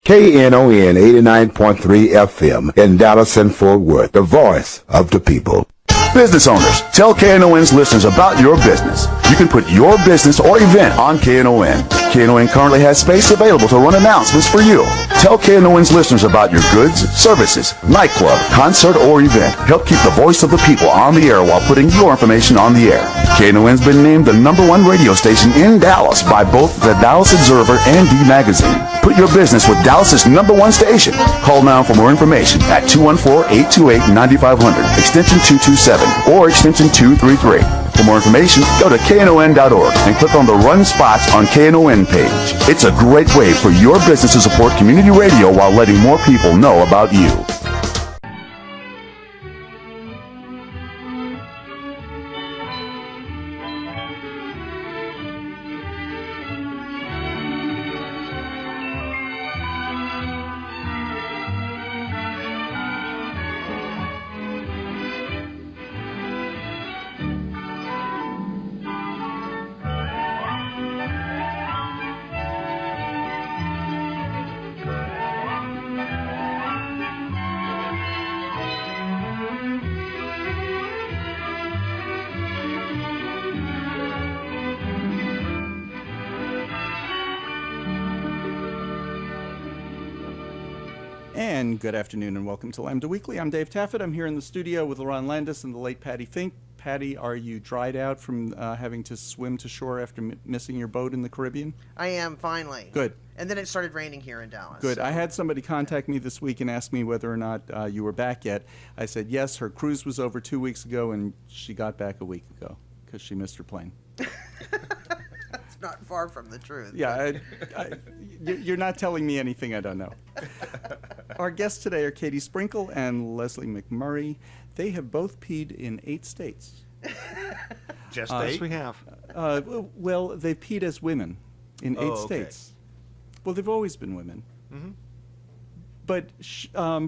Knon 89.3 FM in Dallas and Fort Worth, the voice of the people. Business owners, tell KNON's listeners about your business. You can put your business or event on KNON. KNON currently has space available to run announcements for you. Tell KNON's listeners about your goods, services, nightclub, concert, or event. Help keep the voice of the people on the air while putting your information on the air. KNON's been named the #1 radio station in Dallas by both the Dallas Observer and D Magazine. Put your business with Dallas's #1 station. Call now for more information at 214-828-9500, extension 227, or extension 233. For more information, go to knon.org and click on the Run Spots on KNON page. It's a great way for your business to support community radio while letting more people know about you. And good afternoon and welcome to Lambda Weekly. I'm Dave Taffet. I'm here in the studio with Lerone Landis and the late Patti Fink. Patti, are you dried out from having to swim to shore after missing your boat in the Caribbean? I am, finally. Good. And then it started raining here in Dallas. Good. So. I had somebody contact me this week and ask me whether or not you were back yet. I said yes, her cruise was over 2 weeks ago and she got back a week ago because she missed her plane. That's not far from the truth. Yeah, you're not telling me anything I don't know. Our guests today are Katie Sprinkle and Leslie McMurray. They have both peed in 8 states. Just 8? We have. Well, they've peed as women in 8 okay. states. Well, they've always been women. Mm-hmm. But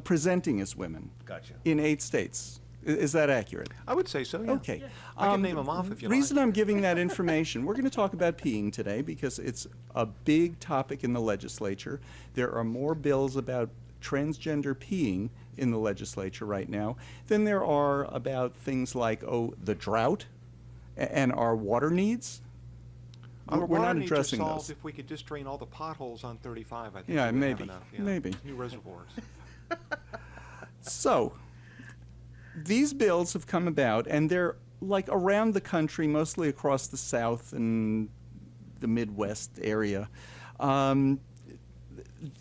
presenting as women Gotcha. in 8 states. Is that accurate? I would say so, yeah. Okay. I can name them off if you reason like. I'm giving that information, we're going to talk about peeing today because it's a big topic in the legislature. There are more bills about transgender peeing in the legislature right now than there are about things like, the drought and our water needs. Our We're water not needs addressing are solved those. if we could just drain all the potholes on 35, I think. Yeah, we would maybe, have enough, maybe. New reservoirs. So, these bills have come about, and they're like around the country, mostly across the South and the Midwest area.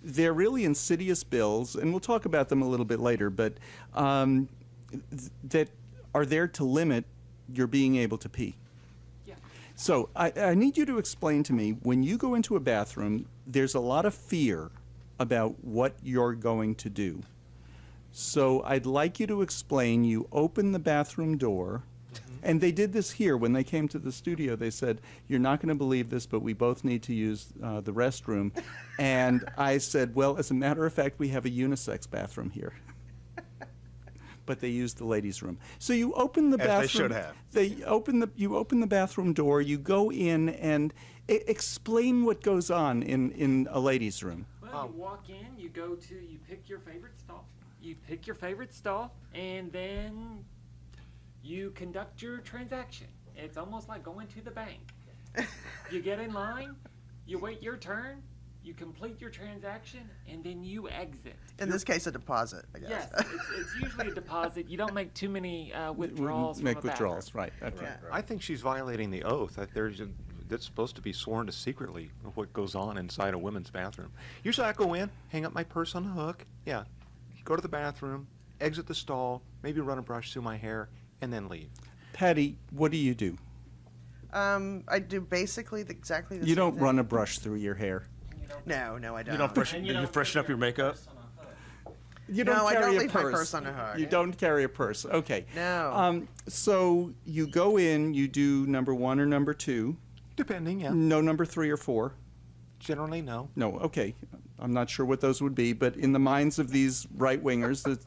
They're really insidious bills, and we'll talk about them a little bit later, but that are there to limit your being able to pee. Yeah. So I need you to explain to me, when you go into a bathroom, there's a lot of fear about what you're going to do. So I'd like you to explain, you open the bathroom door, and they did this here. When they came to the studio, they said, you're not going to believe this, but we both need to use the restroom. And I said, well, as a matter of fact, we have a unisex bathroom here. But they used the ladies' room. So you open the bathroom. As they should have. You open the bathroom door, you go in, and explain what goes on in a ladies' room. Well, you walk in, you pick your favorite stall. You pick your favorite stall, and then you conduct your transaction. It's almost like going to the bank. You get in line, you wait your turn, you complete your transaction, and then you exit. In this case, a deposit, I guess. Yes, it's usually a deposit. You don't make too many withdrawals. Make from a withdrawals, bathroom. right. Okay. Yeah. I think she's violating the oath that that's supposed to be sworn to secretly of what goes on inside a women's bathroom. Usually I go in, hang up my purse on the hook, go to the bathroom, exit the stall, maybe run a brush through my hair, and then leave. Patty, what do you do? I do basically exactly the You same don't thing. run a brush through your hair. No, I don't. You don't freshen up your makeup? You No, don't I carry don't a leave my purse. purse on a hook. You don't carry a purse. Okay. No. So you go in, you do number 1 or number 2. Depending, yeah. No number 3 or 4. Generally, no. No, okay. I'm not sure what those would be, but in the minds of these right-wingers,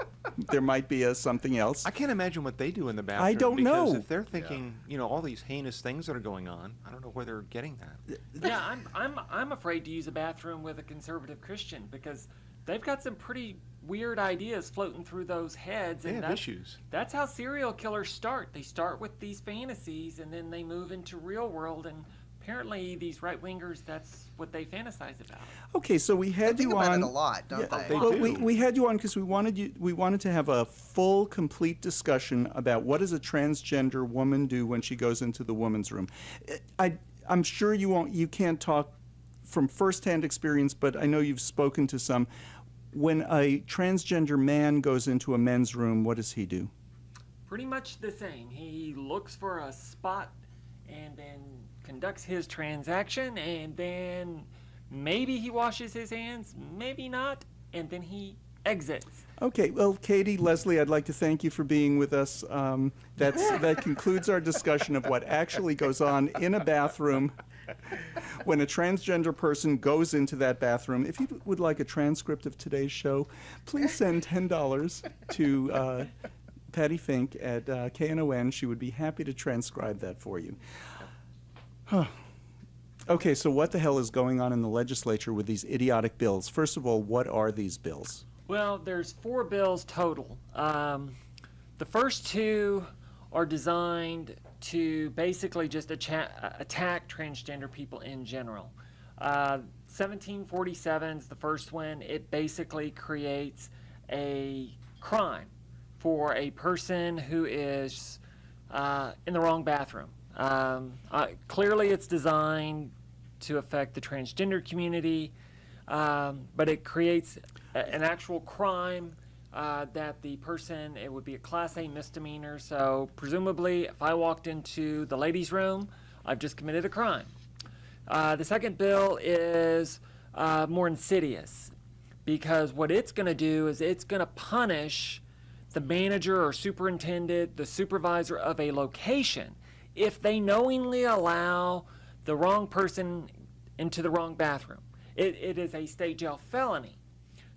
there might be something else. I can't imagine what they do in the bathroom. I don't know. Because if they're thinking, all these heinous things that are going on, I don't know where they're getting that. Yeah, I'm afraid to use a bathroom with a conservative Christian because they've got some pretty weird ideas floating through those heads. They And have issues. That's how serial killers start. They start with these fantasies and then they move into real world, and apparently these right-wingers, that's what they fantasize about. Okay, so we had They think you about on it a lot, don't they? They well, do. we had you on because we wanted to have a full, complete discussion about what does a transgender woman do when she goes into the woman's room. I'm sure you can't talk from firsthand experience, but I know you've spoken to some. When a transgender man goes into a men's room, what does he do? Pretty much the same. He looks for a spot and then conducts his transaction, and then maybe he washes his hands, maybe not, and then he exits. Okay, well, Katie, Leslie, I'd like to thank you for being with us. That concludes our discussion of what actually goes on in a bathroom when a transgender person goes into that bathroom. If you would like a transcript of today's show, please send $10 to Patti Fink at KNON. She would be happy to transcribe that for you. Okay, so what the hell is going on in the legislature with these idiotic bills? First of all, what are these bills? Well, there's 4 bills total. The first 2 are designed to basically just attack transgender people in general. 1747 is the first one. It basically creates a crime for a person who is in the wrong bathroom. Clearly it's designed to affect the transgender community, but it creates an actual crime that the person, it would be a Class A misdemeanor. So presumably if I walked into the ladies' room, I've just committed a crime. The second bill is more insidious, because what it's going to do is it's going to punish the manager or superintendent, the supervisor of a location, if they knowingly allow the wrong person into the wrong bathroom. It is a state jail felony.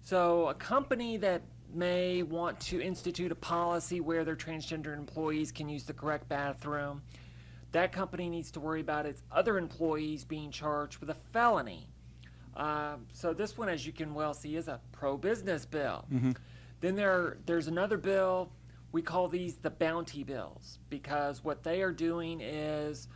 So a company that may want to institute a policy where their transgender employees can use the correct bathroom, that company needs to worry about its other employees being charged with a felony. So this one, as you can well see, is a pro-business bill. Mm-hmm. Then there's another bill, we call these the bounty bills, because what they are doing is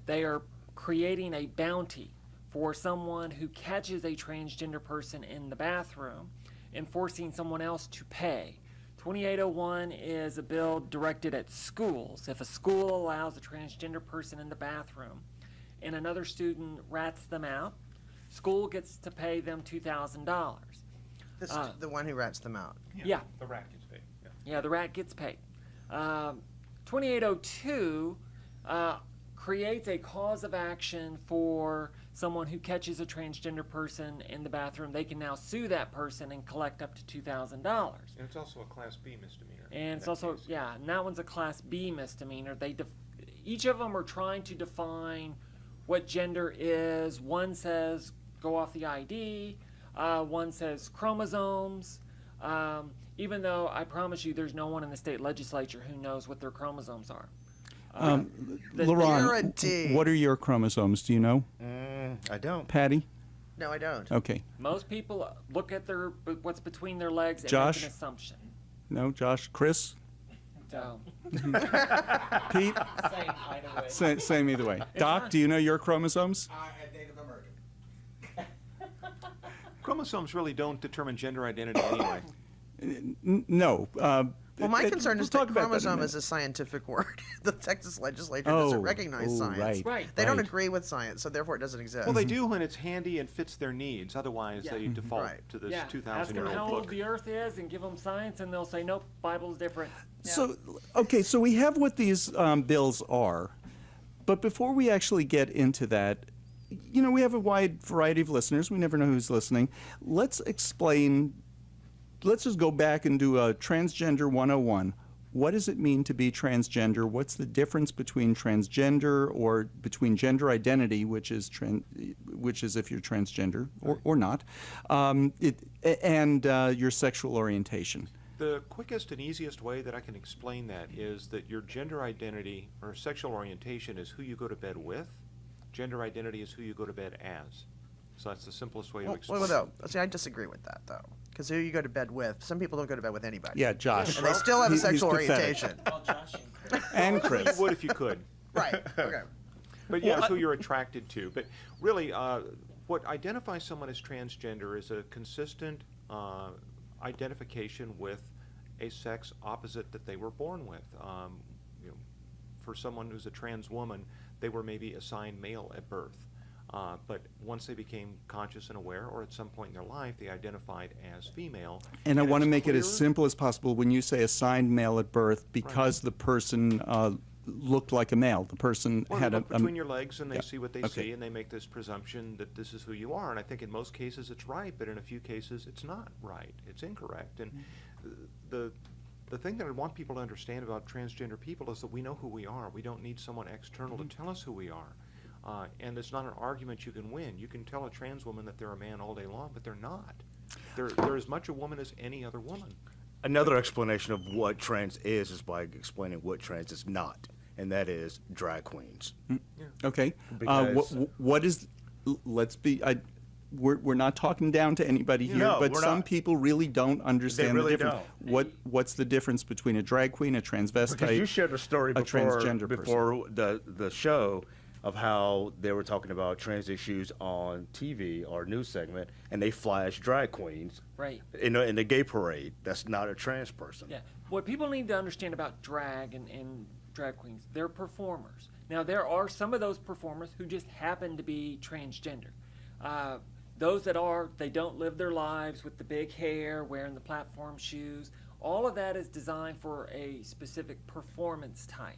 they are creating a bounty for someone who catches a transgender person in the bathroom and forcing someone else to pay. 2801 is a bill directed at schools. If a school allows a transgender person in the bathroom and another student rats them out, school gets to pay them $2,000. This is the one who rats them out. Yeah. The rat gets paid. Yeah, the rat gets paid. 2802 creates a cause of action for someone who catches a transgender person in the bathroom. They can now sue that person and collect up to $2,000. And it's also a Class B misdemeanor. And it's also, yeah, and that one's a Class B misdemeanor. Each of them are trying to define what gender is. One says go off the ID. One says chromosomes. Even though I promise you there's no one in the state legislature who knows what their chromosomes are. You're a Lerone, D. what are your chromosomes? Do you know? I don't. Patty? No, I don't. Okay. Most people look at what's between their legs and Josh? make an assumption. No? Josh? Chris? So, Pete? same either way. Same either way. Doc, do you know your chromosomes? At date of emergence. Chromosomes really don't determine gender identity anyway. No. Well, my concern we'll is talk that about that in a chromosome minute. is a scientific word. The Texas legislature Oh, doesn't recognize science. right. Right. They don't Right. agree with science, so therefore it doesn't exist. Well, they do when it's handy and fits their needs. Otherwise, Yeah. they default Right. to this Yeah, ask them 2,000-year-old how old book. the Earth is and give them science, and they'll say, nope, Bible's different. So, okay, so we have what these bills are, but before we actually get into that, we have a wide variety of listeners. We never know who's listening. Let's just go back and do a Transgender 101. What does it mean to be transgender? What's the difference between transgender or between gender identity, which is if you're transgender or not, and your sexual orientation? The quickest and easiest way that I can explain that is that your gender identity or sexual orientation is who you go to bed with. Gender identity is who you go to bed as. So that's the simplest way to explain it. Well, see, I disagree with that, though. Because who you go to bed with, some people don't go to bed with anybody. Yeah, Josh. And they still have a He's sexual pathetic. orientation. Well, Josh And You Chris. would if you could. Right, okay. But yeah, it's who you're attracted to. But really, what identifies someone as transgender is a consistent identification with a sex opposite that they were born with. You know, for someone who's a trans woman, they were maybe assigned male at birth. But once they became conscious and aware, or at some point in their life, they identified as female. And I want to it's make it as clear- simple as possible when you say assigned male at birth because the person looked like a male. The person Well, had they a... look between your legs and they yeah, see what they okay. see, and they make this presumption that this is who you are. And I think in most cases it's right, but in a few cases it's not right. It's incorrect. And the thing that I want people to understand about transgender people is that we know who we are. We don't need someone external to tell us who we are. And it's not an argument you can win. You can tell a trans woman that they're a man all day long, but they're not. They're as much a woman as any other woman. Another explanation of what trans is by explaining what trans is not, and that is drag queens. Okay. Because- What is... Let's be... We're not talking down to anybody here, No, but we're some not. people really don't understand really the difference. What's the difference between a drag queen, a transvestite, Because you shared a story a transgender before the show of how they were talking about trans issues on TV or news segment, and they flashed drag queens Right. in the gay parade. That's not a trans person. Yeah. What people need to understand about drag and drag queens, they're performers. Now, there are some of those performers who just happen to be transgender. Those that are, they don't live their lives with the big hair, wearing the platform shoes. All of that is designed for a specific performance type.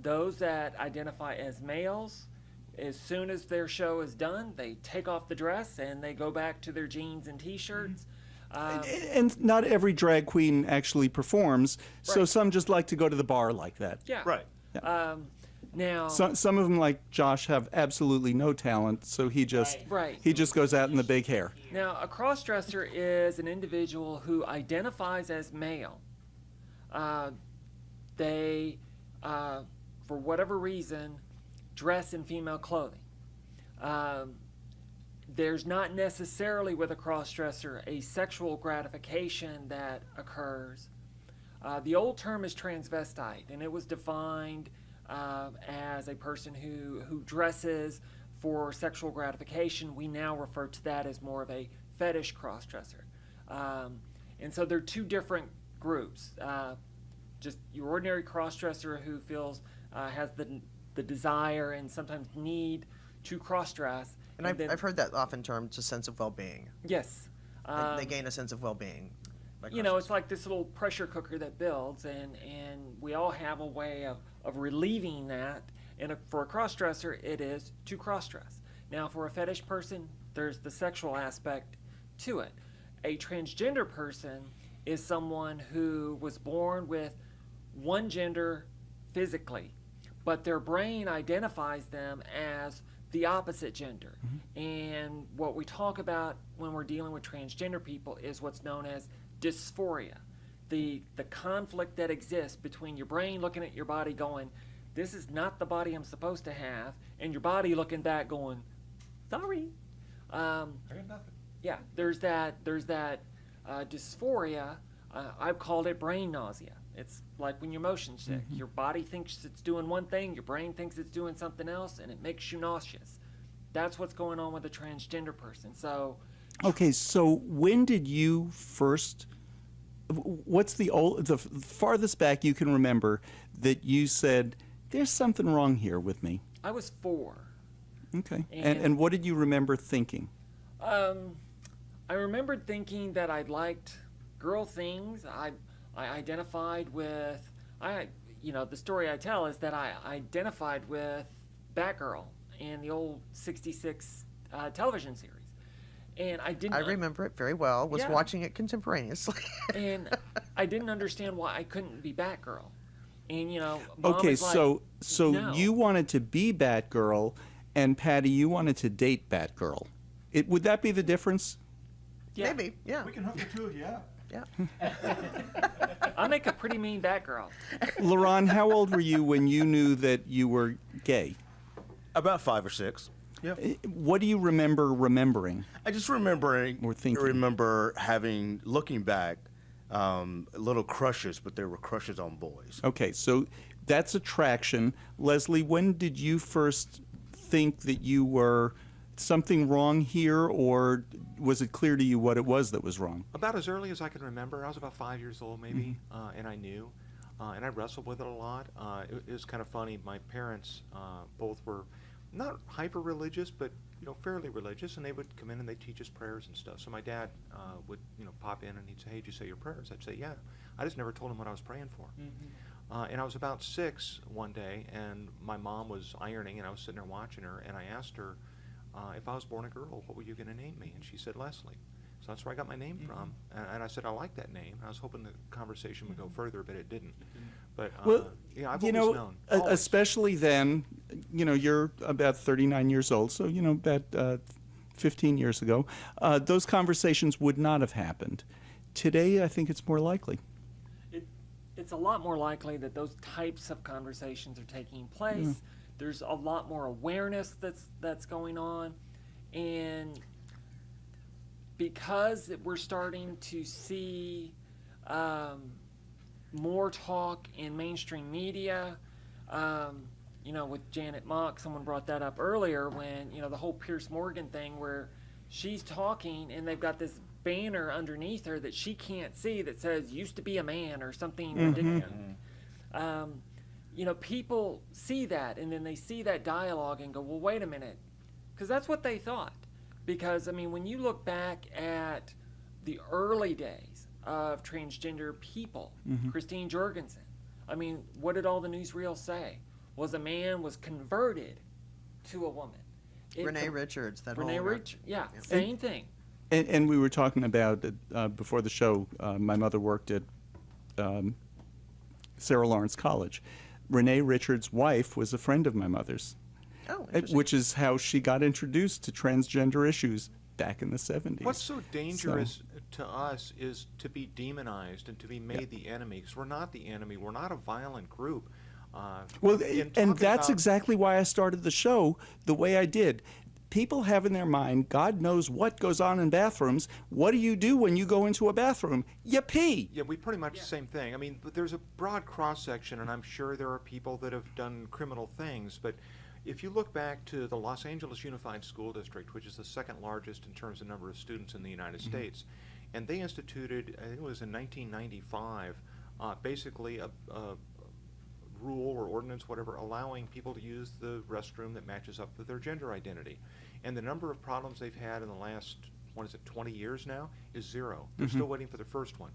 Those that identify as males, as soon as their show is done, they take off the dress and they go back to their jeans and t-shirts. And not every drag queen actually performs, so Right. some just like to go to the bar like that. Yeah. Right. Now, Some of them, like Josh, have absolutely no talent, so he just Right. he just goes out in the big hair. Now, a cross-dresser is an individual who identifies as male. They, for whatever reason, dress in female clothing. There's not necessarily with a cross-dresser a sexual gratification that occurs. The old term is transvestite, and it was defined as a person who dresses for sexual gratification. We now refer to that as more of a fetish cross-dresser. And so they're two different groups. Just your ordinary cross-dresser who feels, has the desire and sometimes need to cross-dress. And I've heard that often termed a sense of well-being. Yes. They gain a sense of well-being. by You know, cross-dressing. it's like this little pressure cooker that builds, and we all have a way of relieving that. And for a cross-dresser, it is to cross-dress. Now, for a fetish person, there's the sexual aspect to it. A transgender person is someone who was born with one gender physically, but their brain identifies them as the opposite gender. And what we talk about when we're dealing with transgender people is what's known as dysphoria. The conflict that exists between your brain looking at your body going, this is not the body I'm supposed to have, and your body looking back going, sorry. I got nothing. Yeah, there's that dysphoria. I've called it brain nausea. It's like when you're motion sick. Your body thinks it's doing one thing, your brain thinks it's doing something else, and it makes you nauseous. That's what's going on with a transgender person. So, Okay, so when did you first? What's the farthest back you can remember that you said there's something wrong here with me? I was 4. Okay, And- and what did you remember thinking? I remembered thinking that I liked girl things. I identified with, the story I tell is that I identified with Batgirl in the old 66 television series. And I didn't. I remember it very well. Was Yeah. watching it contemporaneously. And I didn't understand why I couldn't be Batgirl. And, Mom Okay, was like, so "No." you wanted to be Batgirl, and Patty, you wanted to date Batgirl. Would that be the difference? Yeah. Maybe, yeah. We can hook the two of you up. Yeah. I make a pretty mean Batgirl. Lerone, how old were you when you knew that you were gay? About 5 or 6. Yeah. What do you remember remembering? I just remembering Or thinking. remember looking back, little crushes, but there were crushes on boys. Okay, so that's attraction. Leslie, when did you first think that you were something wrong here, or was it clear to you what it was that was wrong? About as early as I can remember. I was about 5 years old, maybe, and I knew, and I wrestled with it a lot. It was kind of funny. My parents both were not hyper religious, but fairly religious, and they would come in and they'd teach us prayers and stuff. So my dad would pop in and he'd say, "Hey, did you say your prayers?" I'd say, "Yeah." I just never told him what I was praying for. And I was about 6 one day, and my mom was ironing, and I was sitting there watching her, and I asked her, if I was born a girl, what were you going to name me? And she said Leslie. So that's where I got my name from. And I said, I like that name. I was hoping the conversation would go further, but it didn't. But, I've always known. Always. Especially then, you're about 39 years old, so, about 15 years ago, those conversations would not have happened. Today, I think it's more likely. It's a lot more likely that those types of conversations are taking place. There's a lot more awareness that's going on, and because we're starting to see more talk in mainstream media, with Janet Mock, someone brought that up earlier when the whole Pierce Morgan thing where she's talking and they've got this banner underneath her that she can't see that says "used to be a man" or something ridiculous. People see that, and then they see that dialogue and go, well, wait a minute, because that's what they thought. Because, when you look back at the early days of transgender people, Christine Jorgensen, what did all the newsreels say? Was a man was converted to a woman. Renee Richards. Renee Richards, yeah, same thing. And we were talking about, before the show, my mother worked at Sarah Lawrence College. Renee Richards' wife was a friend of my mother's, which is how she got introduced to transgender issues back in the 70s. What's so dangerous to us is to be demonized and to be made the enemy, because we're not the enemy. We're not a violent group. And that's exactly why I started the show the way I did. People have in their mind, God knows what goes on in bathrooms. What do you do when you go into a bathroom? You pee. Yeah, we pretty much the same thing. There's a broad cross-section, and I'm sure there are people that have done criminal things, but if you look back to the Los Angeles Unified School District, which is the second largest in terms of number of students in the United States, and they instituted, I think it was in 1995, basically a rule or ordinance, whatever, allowing people to use the restroom that matches up with their gender identity. And the number of problems they've had in the last, 20 years now, is 0. They're still waiting for the first one.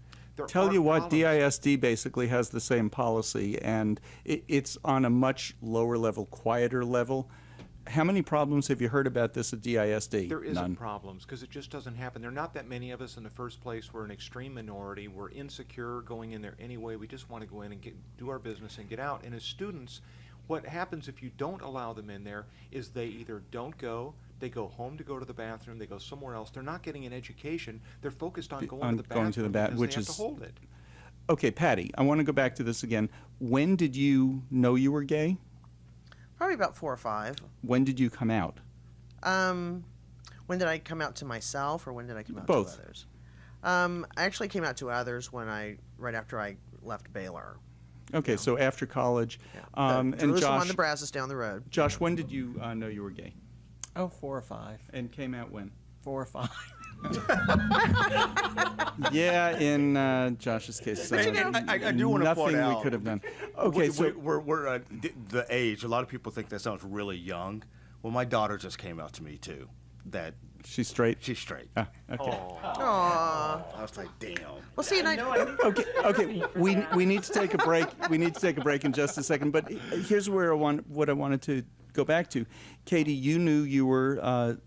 Tell you what, DISD basically has the same policy, and it's on a much lower level, quieter level. How many problems have you heard about this at DISD? There isn't None. problems, because it just doesn't happen. There are not that many of us in the first place. We're an extreme minority. We're insecure going in there anyway. We just want to go in and do our business and get out. And as students, what happens if you don't allow them in there is they either don't go, they go home to go to the bathroom, they go somewhere else. They're not getting an education. They're focused on going to the bathroom because which they have is to hold it. Okay, Patti, I want to go back to this again. When did you know you were gay? Probably about 4 or 5. When did you come out? When did I come out to myself, or when did I come out Both. to others? I actually came out to others right after I left Baylor. Okay, so after college. Yeah. And Jerusalem, Josh, Nebraska, down the road. Josh, when did you know you were gay? Oh, 4 or 5. And came out when? 4 or 5. Yeah, in Josh's case, I do want to point nothing out we could have done. Okay, so we're the age. A lot of people think that sounds really young. Well, my daughter just came out to me too. That she's straight. she's straight. Ah, okay. Aww. I was like, damn. Well, see, and Okay. We need to take a break. We need to take a break in just a second. But here's where what I wanted to go back to. Katie, you knew you were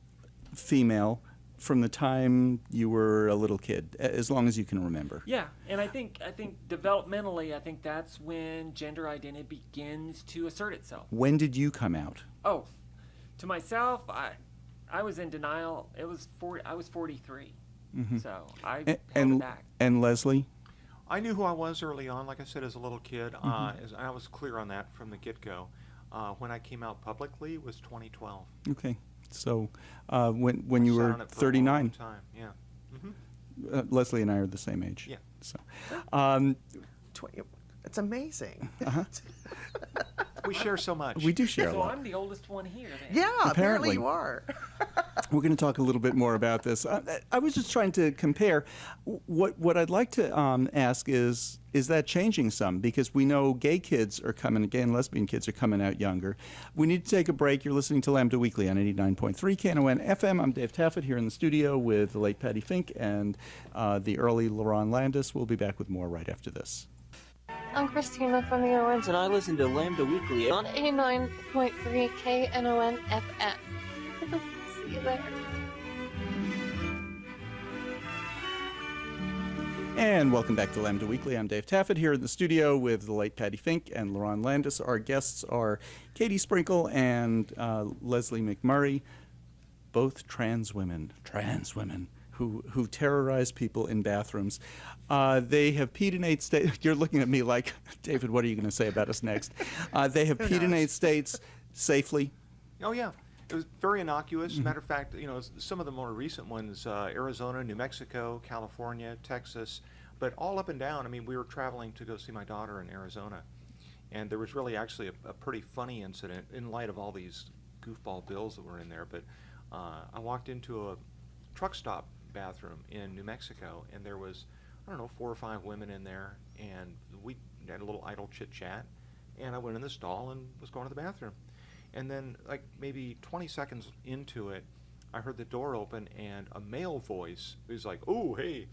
female from the time you were a little kid, as long as you can remember. Yeah, and I think developmentally, I think that's when gender identity begins to assert itself. When did you come out? Oh, to myself, I was in denial. I was 43. So I A- held it back. and Leslie? I knew who I was early on, like I said, as a little kid. I was clear on that from the get-go. When I came out publicly was 2012. Okay. So when I you sat were on it for a 39, long time, yeah. Leslie and I are the same age. Yeah. So, 20, it's amazing. We share so much. we do share a So lot. I'm the oldest one here then. Yeah, Apparently. apparently you are. We're going to talk a little bit more about this. I was just trying to compare. What I'd like to ask is that changing some? Because we know gay kids are coming, gay and lesbian kids are coming out younger. We need to take a break. You're listening to Lambda Weekly on 89.3 Knon FM. I'm Dave Taffet here in the studio with the late Patti Fink and the early Lerone Landis. We'll be back with more right after this. I'm Christina from the Owens, And I listen to Lambda Weekly on 89.3 KNON FM. See you there. And welcome back to Lambda Weekly. I'm Dave Taffet here in the studio with the late Patti Fink and Lerone Landis. Our guests are Katie Sprinkle and Leslie McMurray, both trans women who terrorize people in bathrooms. They have peed in 8 states. You're looking at me like, David, what are you going to say about us next? They have peed in 8 states safely. Oh, yeah. It was very innocuous. Matter of fact, some of the more recent ones, Arizona, New Mexico, California, Texas, but all up and down. I mean, we were traveling to go see my daughter in Arizona, and there was really actually a pretty funny incident in light of all these goofball bills that were in there. But I walked into a truck stop bathroom in New Mexico, and there was, 4 or 5 women in there, and we had a little idle chit-chat, and I went in the stall and was going to the bathroom. And then, like, maybe 20 seconds into it, I heard the door open, and a male voice was like, "Oh, hey,"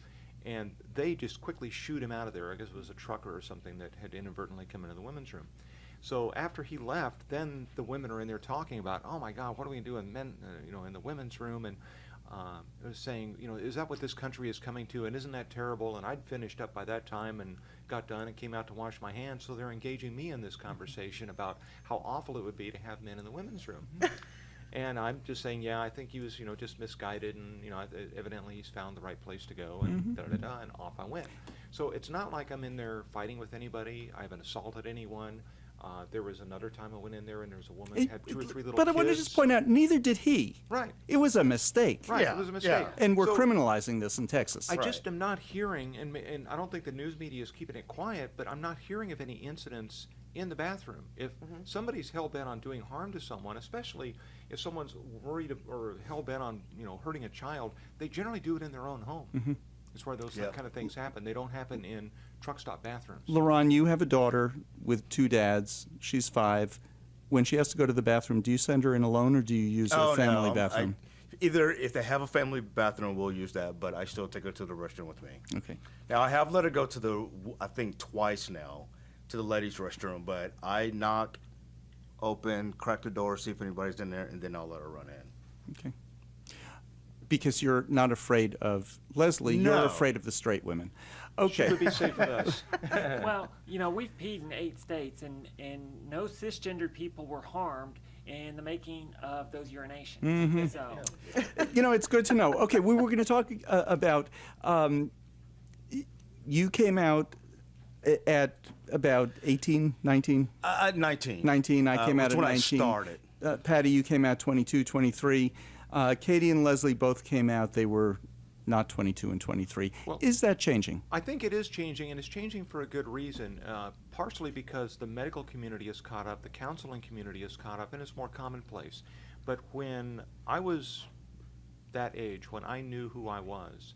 and they just quickly shoot him out of there. I guess it was a trucker or something that had inadvertently come into the women's room. So after he left, then the women are in there talking about, "Oh my God, what are we gonna do in men, in the women's room?" And it was saying, is that what this country is coming to? And isn't that terrible? And I'd finished up by that time and got done and came out to wash my hands. So they're engaging me in this conversation about how awful it would be to have men in the women's room. And I'm just saying, yeah, I think he was, just misguided, and evidently he's found the right place to go, and and off I went. So it's not like I'm in there fighting with anybody. I haven't assaulted anyone. There was another time I went in there, and there was a woman who had 2 or 3 little But kids. I want to just point out, neither did he. Right. It was a mistake. Right, Yeah, it was a mistake. yeah. And we're So criminalizing this in Texas. I just am not hearing, and I don't think the news media is keeping it quiet, but I'm not hearing of any incidents in the bathroom. If somebody's hell-bent on doing harm to someone, especially if someone's worried or hell-bent on, hurting a child, they generally do it in their own home. It's where those kind of things happen. They don't happen in truck stop bathrooms. Lerone, you have a daughter with 2 dads. She's 5. When she has to go to the bathroom, do you send her in alone, or do you use a family bathroom? Either if they have a family bathroom, we'll use that, but I still take her to the restroom with me. Okay. Now, I have let her go to I think twice now, to the ladies' restroom, but I knock, open, crack the door, see if anybody's in there, and then I'll let her run in. Okay. Because you're not afraid of Leslie, No. you're afraid of the straight women. She Okay. would be safe with us. Well, we've peed in 8 states, and no cisgendered people were harmed in the making of those urinations. So, It's good to know. Okay, we were going to talk about, you came out at about 18, 19? 19. 19, I came out was at when 19. I started. Patti, you came out 22, 23. Katie and Leslie both came out. They were not 22 and 23. Well, Is that changing? I think it is changing, and it's changing for a good reason, partially because the medical community is caught up, the counseling community is caught up, and it's more commonplace. But when I was that age, when I knew who I was,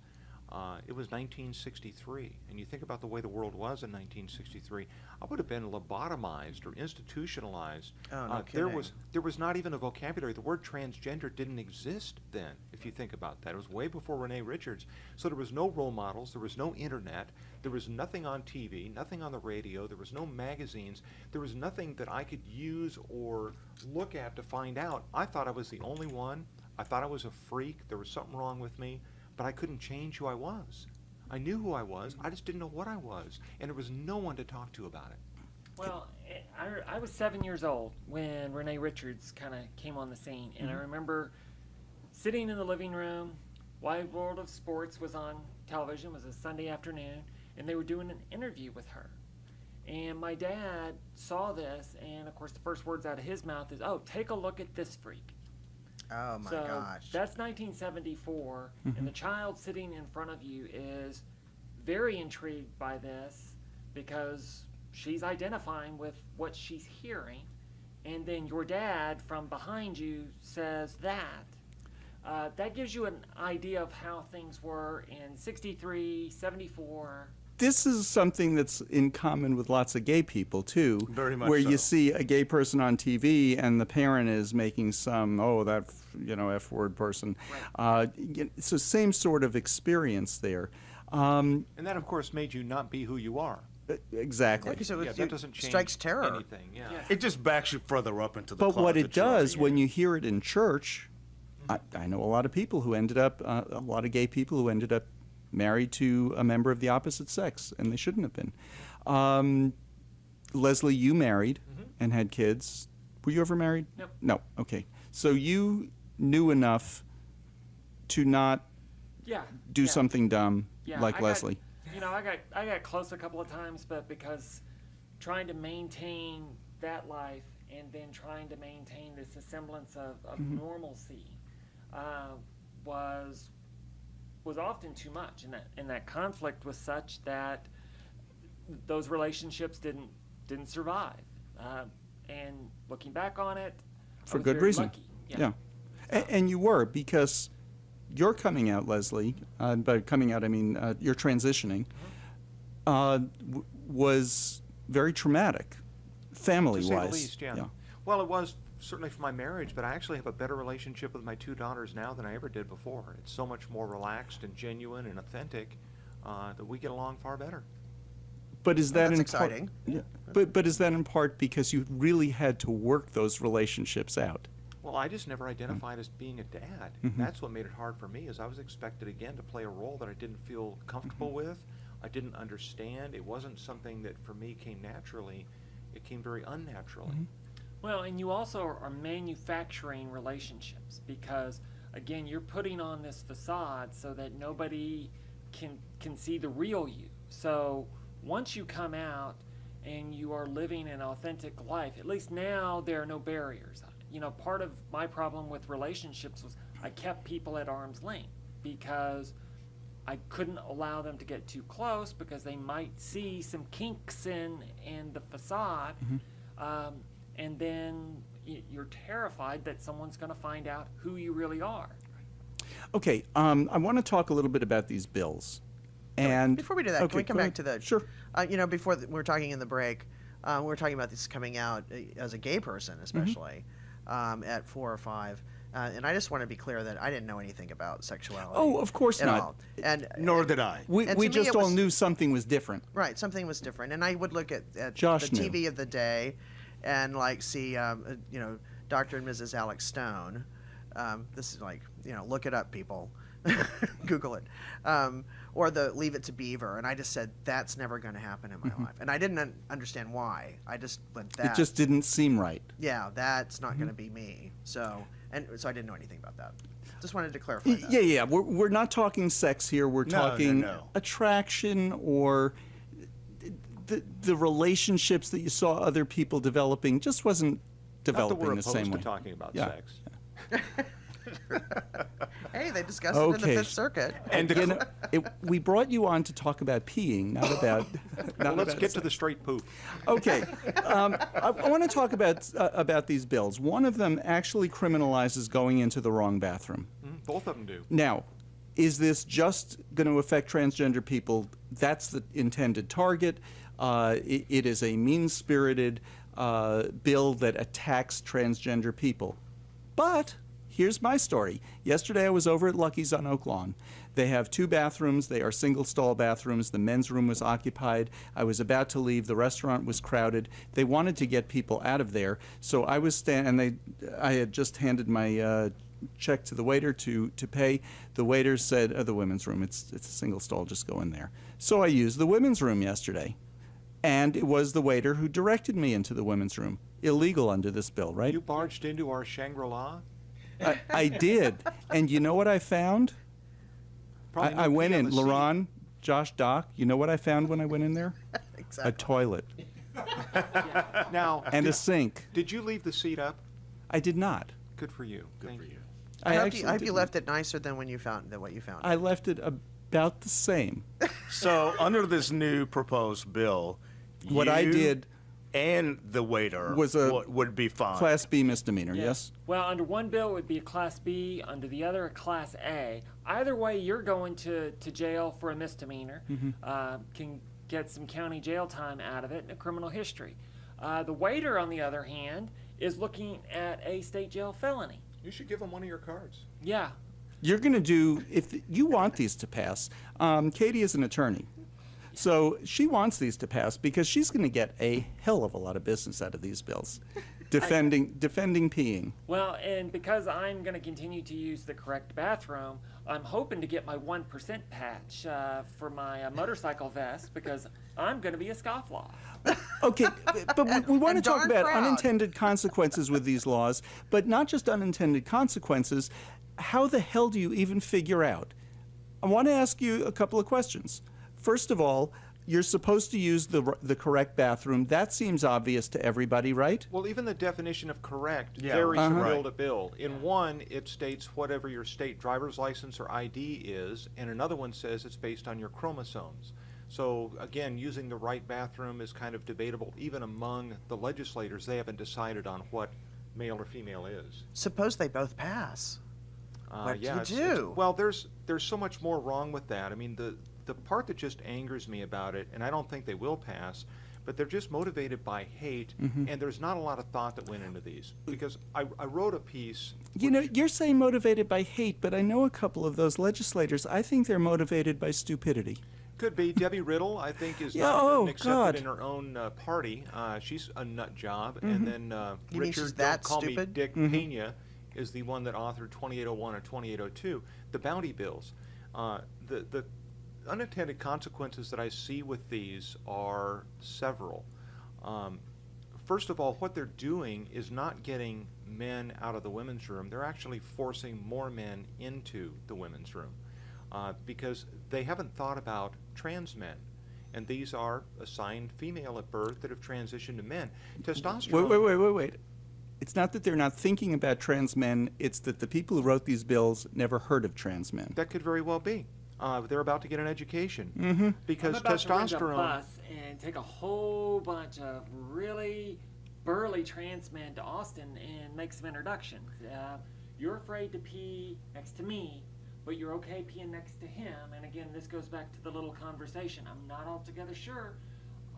it was 1963, and you think about the way the world was in 1963, I would have been lobotomized or institutionalized. Oh, no there kidding. was not even a vocabulary. The word transgender didn't exist then, if you think about that. It was way before Renee Richards. So there was no role models, there was no internet, there was nothing on TV, nothing on the radio, there was no magazines, there was nothing that I could use or look at to find out. I thought I was the only one. I thought I was a freak. There was something wrong with me. But I couldn't change who I was. I knew who I was, I just didn't know what I was, and there was no one to talk to about it. well, I was 7 years old when Renee Richards kind of came on the scene, and I remember sitting in the living room Wide World of Sports was on television. It was a Sunday afternoon, and they were doing an interview with her. And my dad saw this, and of course the first words out of his mouth is, "Oh, take a look at this freak." Oh my So gosh. that's 1974, Mm-hmm. and the child sitting in front of you is very intrigued by this because she's identifying with what she's hearing, and then your dad from behind you says that. That gives you an idea of how things were in 63, 74. This is something that's in common with lots of gay people too. Very much where so. you see a gay person on TV and the parent is making some F-word person. So same sort of experience there. And that, of course, made you not be who you are. Exactly. Like you said, Yeah, that doesn't change strikes terror. anything. Yeah. Yeah. It just backs you further up into the But what closet it you're already does when in. you hear it in church, I know a lot of people who ended up, a lot of gay people who ended up married to a member of the opposite sex, and they shouldn't have been. Leslie, you married and had kids. Were you ever married? Nope. No. Okay. So you knew enough to not Yeah. do yeah. something dumb Yeah, like I got- Leslie. I got close a couple of times, but because trying to maintain that life and then trying to maintain this semblance of normalcy was often too much, and that conflict was such that those relationships didn't survive. And looking back on it, I For was good very reason. lucky. Yeah. And you were, because you're coming out, Leslie, by coming out I mean you're transitioning, was very traumatic, family-wise. To say the least, yeah. Well, it was certainly for my marriage, but I actually have a better relationship with my two daughters now than I ever did before. It's so much more relaxed and genuine and authentic that we get along far better. But is that that's in exciting. part? Yeah. But is that in part because you really had to work those relationships out? Well, I just never identified as being a dad. That's what made it hard for me, is I was expected again to play a role that I didn't feel comfortable with. I didn't understand. It wasn't something that for me came naturally. It came very unnaturally. Well, and you also are manufacturing relationships because, again, you're putting on this facade so that nobody can see the real you. So once you come out and you are living an authentic life, at least now there are no barriers. You know, part of my problem with relationships was I kept people at arm's length because I couldn't allow them to get too close because they might see some kinks in the facade. And then you're terrified that someone's going to find out who you really are. Okay, I want to talk a little bit about these bills. And Before we do that, okay, can we come go back ahead. to the? Sure. Before we were talking in the break, we were talking about this coming out as a gay person, especially at 4 or 5. And I just want to be clear that I didn't know anything about sexuality. Oh, of course at not. all. And Nor did I. We And to me just it all was- knew something was different. right, something was different. And I would look at Josh the knew. TV of the day, and like see Dr. and Mrs. Alex Stone. This is like look it up, people. Google it. Or the Leave It to Beaver, and I just said that's never going to happen in my life, and I didn't understand why. I just went that. It just didn't seem right. Yeah, that's not going to be me. So I didn't know anything about that. Just wanted to clarify that. Yeah. We're not talking sex here. We're talking no. attraction or the relationships that you saw other people developing just wasn't Not that developing we're the opposed same to way. talking about Yeah. sex. Hey, they discussed it in the Okay. Fifth Circuit. And You know, we brought you on to talk about peeing, not about. Well, let's about get to the straight poop. Okay, I want to talk about these bills. One of them actually criminalizes going into the wrong bathroom. Both of them do. Now, is this just going to affect transgender people? That's the intended target. It is a mean-spirited bill that attacks transgender people. But here's my story. Yesterday I was over at Lucky's on Oak Lawn. They have 2 bathrooms. They are single-stall bathrooms. The men's room was occupied. I was about to leave. The restaurant was crowded. They wanted to get people out of there. So I was I had just handed my check to the waiter to pay. The waiter said, the women's room, it's a single stall, just go in there. So I used the women's room yesterday. And it was the waiter who directed me into the women's room. Illegal under this bill, right? You barged into our Shangri-La? I did. And you know what I found? Probably no I went pee on in, the seat. Lerone, Josh, Doc, you know what I found when I went in there? Exactly. A toilet Now, and a sink. did you leave the seat up? I did not. Good for you. Thank you. I hope actually you, I hope you didn't. left it nicer than when you found than what you found. I left it about the same. So under this new proposed bill, What I you did and the waiter was a would be fine. Class B misdemeanor, yes? Well, under one bill it would be a Class B, under the other a Class A. Either way, you're going to jail for a misdemeanor. Can get some county jail time out of it and a criminal history. The waiter, on the other hand, is looking at a state jail felony. You should give him one of your cards. Yeah. You're going to do, if you want these to pass, Katie is an attorney. So she wants these to pass because she's going to get a hell of a lot of business out of these bills. Defending peeing. Well, and because I'm going to continue to use the correct bathroom, I'm hoping to get my 1% patch for my motorcycle vest because I'm going to be a scofflaw. Okay, but we want to And talk darn about proud. unintended consequences with these laws, but not just unintended consequences. How the hell do you even figure out? I want to ask you a couple of questions. First of all, you're supposed to use the correct bathroom. That seems obvious to everybody, right? Well, even the definition of correct Yeah, varies from right. bill to bill. In one, it states whatever your state driver's license or ID is, and another one says it's based on your chromosomes. So again, using the right bathroom is kind of debatable. Even among the legislators, they haven't decided on what male or female is. Suppose they both pass. What do you do? Well, there's so much more wrong with that. I mean, the part that just angers me about it, and I don't think they will pass, but they're just motivated by hate, and there's not a lot of thought that went into these. Because I wrote a piece. You know, you're saying motivated by hate, but I know a couple of those legislators. I think they're motivated by stupidity. Could be. Debbie Riddle, I think, is Yeah, not oh, even accepted God. in her own party. She's a nut job. And then You mean she's Richard, that don't call stupid? me Dick Pena, is the one that authored 2801 or 2802, the bounty bills. The unintended consequences that I see with these are several. First of all, what they're doing is not getting men out of the women's room. They're actually forcing more men into the women's room because they haven't thought about trans men. And these are assigned female at birth that have transitioned to men. Testosterone. Wait. It's not that they're not thinking about trans men, it's that the people who wrote these bills never heard of trans men. That could very well be. They're about to get an education because I'm about to rent a testosterone. bus and take a whole bunch of really burly trans men to Austin and make some introductions. You're afraid to pee next to me, but you're okay peeing next to him. And again, this goes back to the little conversation. I'm not altogether sure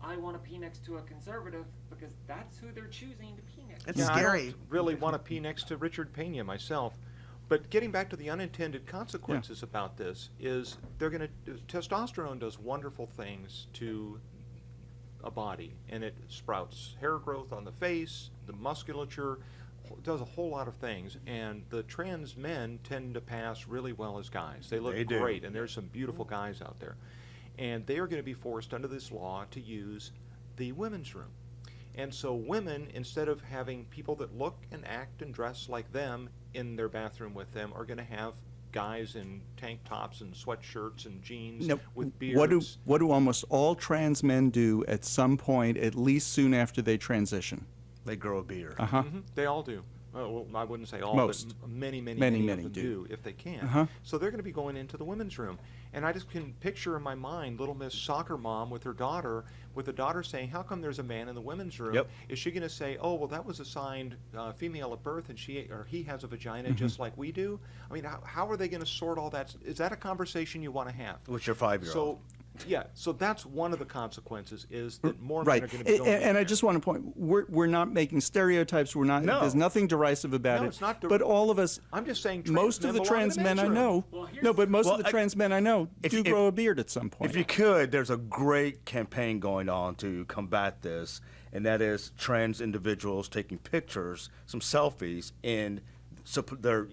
I want to pee next to a conservative because that's who they're choosing to pee next to. It's Yeah, I scary. don't really want to pee next to Richard Pena myself. But getting back to the unintended consequences about this is testosterone does wonderful things to a body, and it sprouts hair growth on the face, the musculature, does a whole lot of things. And the trans men tend to pass really well as guys. They look They do. great, and there's some beautiful guys out there. And they are going to be forced under this law to use the women's room. And so women, instead of having people that look and act and dress like them in their bathroom with them, are going to have guys in tank tops and sweatshirts and jeans Now, with beards. what do almost all trans men do at some point, at least soon after they transition? They grow a beard. Uh-huh. They all do. Well, I wouldn't say all, Most. but many of Many them do. if they can. Uh-huh. So they're going to be going into the women's room. And I just can picture in my mind little Miss Soccer Mom with her daughter, with the daughter saying, how come there's a man in the women's room? Yep. Is she going to say, oh, well, that was assigned female at birth and he has a vagina just like we do? I mean, how are they going to sort all that? Is that a conversation you want to have? With your 5-year-old. So, yeah, so that's one of the consequences is that more Right. men are going to be going in And I there. just want to point, we're not making stereotypes. We're not. No. There's nothing derisive about No, it. it's not but all of us, I'm just saying trans most men of the belong in trans the men men's I room. know, Well, here's- no, but most Well, of the trans men I know do grow a beard at some point. If you could, there's a great campaign going on to combat this, and that is trans individuals taking pictures, some selfies, in their,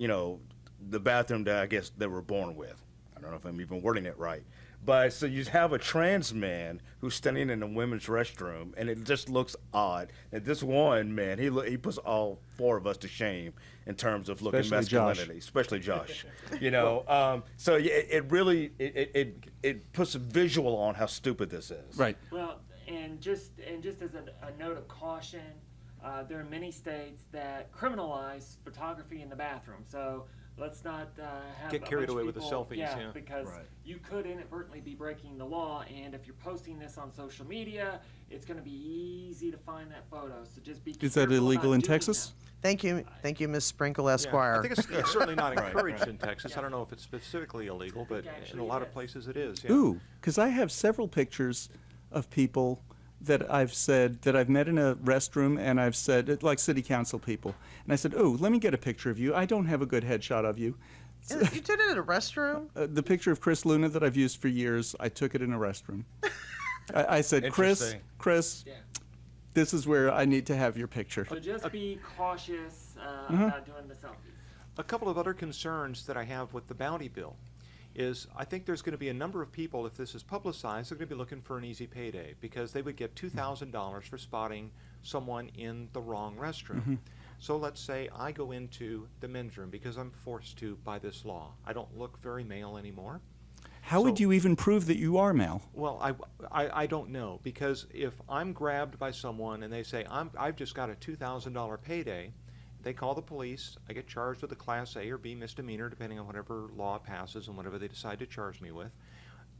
the bathroom that I guess they were born with. I don't know if I'm even wording it right. But so you have a trans man who's standing in a women's restroom, and it just looks odd. And this one man, he puts all four of us to shame in terms of looking Especially masculinity, especially Josh. You know, so yeah, it really it puts a visual on how stupid this is. Right. Well, and just as a note of caution, there are many states that criminalize photography in the bathroom. So let's not have Get a carried bunch of away with the people- selfies, yeah. because Right. you could inadvertently be breaking the law, and if you're posting this on social media, it's going to be easy to find that photo. So just be Is that careful illegal about in doing Texas? Thank you, Ms. Sprinkle Yeah, Esquire. I think it's certainly not Right, encouraged right. in Texas. I don't know if it's specifically illegal, but in actually a lot it of is. places it is. Yeah. Ooh, because I have several pictures of people that I've said that I've met in a restroom, and I've said, like city council people, and I said, "Oh, let me get a picture of you. I don't have a good headshot of you." You did it in a restroom? The picture of Chris Luna that I've used for years, I took it in a restroom. I said, Interesting. Chris, Yeah. this is where I need to have your picture. So just be cautious Mm-hmm. about doing the selfies. A couple of other concerns that I have with the bounty bill is I think there's going to be a number of people, if this is publicized, they're going to be looking for an easy payday because they would get $2,000 for spotting someone in the wrong restroom. So let's say I go into the men's room because I'm forced to by this law. I don't look very male anymore. How would So- you even prove that you are male? Well, I don't know, because if I'm grabbed by someone and they say, I've just got a $2,000 payday, they call the police, I get charged with a Class A or B misdemeanor, depending on whatever law passes and whatever they decide to charge me with.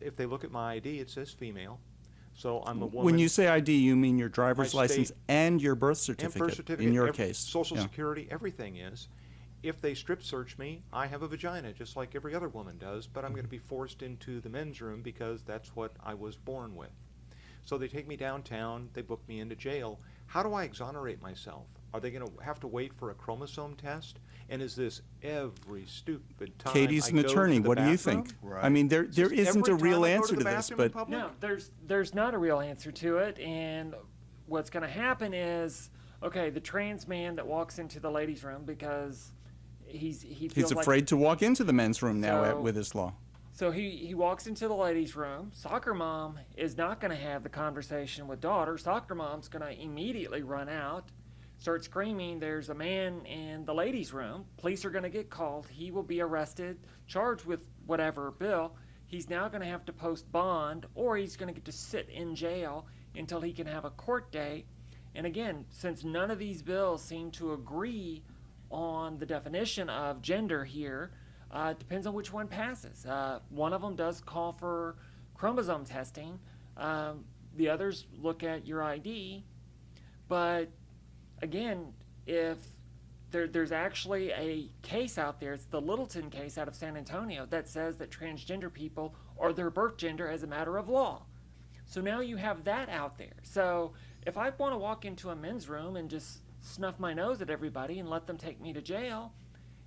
If they look at my ID, it says female, so I'm a woman. When you say ID, you mean your driver's My license state- and your birth and certificate, birth certificate, in your every- case. Social Yeah. Security, everything is. If they strip search me, I have a vagina, just like every other woman does, but I'm going to be forced into the men's room because that's what I was born with. So they take me downtown, they book me into jail. How do I exonerate myself? Are they going to have to wait for a chromosome test? And is this every stupid time Katie's I an go attorney. to the What do you bathroom? think? Right. I mean, there Just isn't a every real time I go answer the to this, bathroom in but public? No, there's not a real answer to it, and what's going to happen is, okay, the trans man that walks into the ladies' room because he feels he's like, afraid to walk into the men's room now So- with this law. So he walks into the ladies' room. Soccer mom is not going to have the conversation with daughter. Soccer mom's going to immediately run out, start screaming, "There's a man in the ladies' room." Police are going to get called. He will be arrested, charged with whatever bill. He's now going to have to post bond, or he's going to get to sit in jail until he can have a court date. And again, since none of these bills seem to agree on the definition of gender here, it depends on which one passes. One of them does call for chromosome testing. The others look at your ID. But again, if there's actually a case out there, it's the Littleton case out of San Antonio, that says that transgender people are their birth gender as a matter of law. So now you have that out there. So if I want to walk into a men's room and just snuff my nose at everybody and let them take me to jail,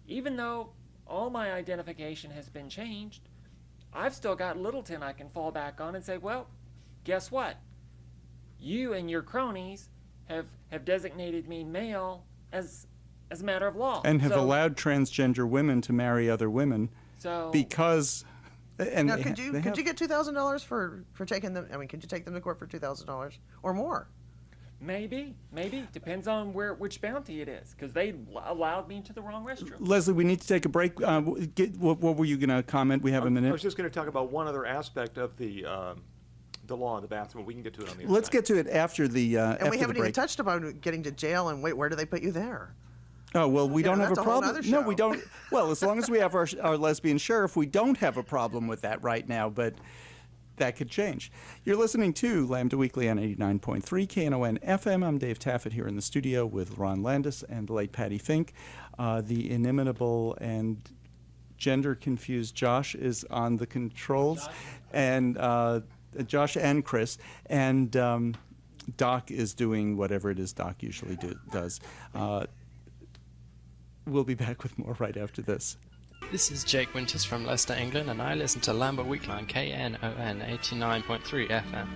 even though all my identification has been changed, I've still got Littleton I can fall back on and say, well, guess what? You and your cronies have designated me male as a matter of law. And have So- allowed transgender women to marry other women so because... And Now, they could ha- you they have- get $2,000 for taking them? I mean, could you take them to court for $2,000 or more? maybe depends on which bounty it is, because they allowed me into the wrong restroom. Leslie, we need to take a break. What were you going to comment? We have a I minute. was just going to talk about one other aspect of the law in the bathroom. We can get to it on the other Let's side. get to it after the And after we the haven't even break. touched about getting to jail. And wait, where do they put you there? Oh, well, we Yeah, don't have that's a a whole problem. nother No, show. we don't. Well, as long as we have our lesbian sheriff, we don't have a problem with that right now, but that could change. You're listening to Lambda Weekly on 89.3 Knon FM. I'm Dave Taffet here in the studio with Lerone Landis and the late Patti Fink. The inimitable and gender-confused Josh is on the controls, and Josh and Chris, and Doc is doing whatever it is Doc usually does. We'll be back with more right after this. This is Jake Winters from Leicester, England, and I listen to Lambda Weekly on Knon 89.3 FM.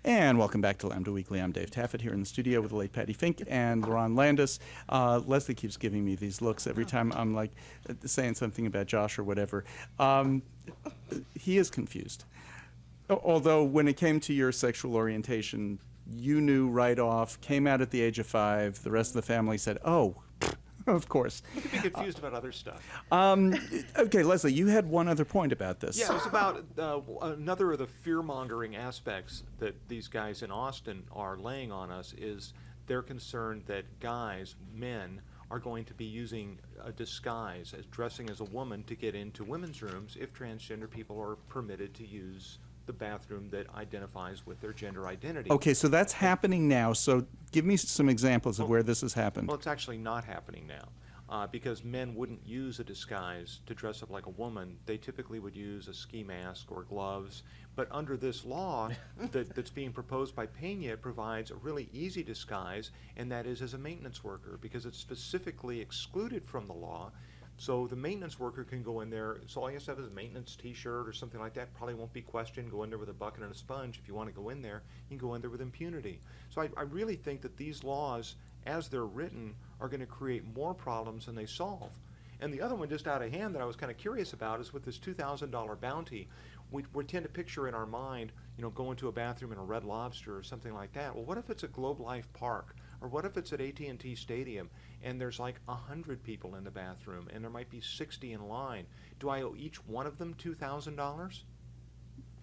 And welcome back to Lambda Weekly. I'm Dave Taffet here in the studio with the late Patti Fink and Lerone Landis. Leslie keeps giving me these looks every time I'm like saying something about Josh or whatever. He is confused. Although when it came to your sexual orientation, you knew right off, came out at the age of 5, the rest of the family said, oh, of course. You could be confused about other stuff. Okay, Leslie, you had one other point about this. Yeah, it was about another of the fear-mongering aspects that these guys in Austin are laying on us is they're concerned that guys, men, are going to be using a disguise as dressing as a woman to get into women's rooms if transgender people are permitted to use the bathroom that identifies with their gender identity. Okay, so that's happening now. So give me some examples of where this has happened. Well, it's actually not happening now because men wouldn't use a disguise to dress up like a woman. They typically would use a ski mask or gloves. But under this law that's being proposed by Pena, it provides a really easy disguise, and that is as a maintenance worker because it's specifically excluded from the law. So the maintenance worker can go in there, so all you have to have is a maintenance t-shirt or something like that, probably won't be questioned, go in there with a bucket and a sponge. If you want to go in there, you can go in there with impunity. So I really think that these laws, as they're written, are going to create more problems than they solve. And the other one, just out of hand, that I was kind of curious about is with this $2,000 bounty. We tend to picture in our mind, going to a bathroom in a Red Lobster or something like that. Well, what if it's a Globe Life Park? Or what if it's at AT&T Stadium and there's like 100 people in the bathroom and there might be 60 in line? Do I owe each one of them $2,000?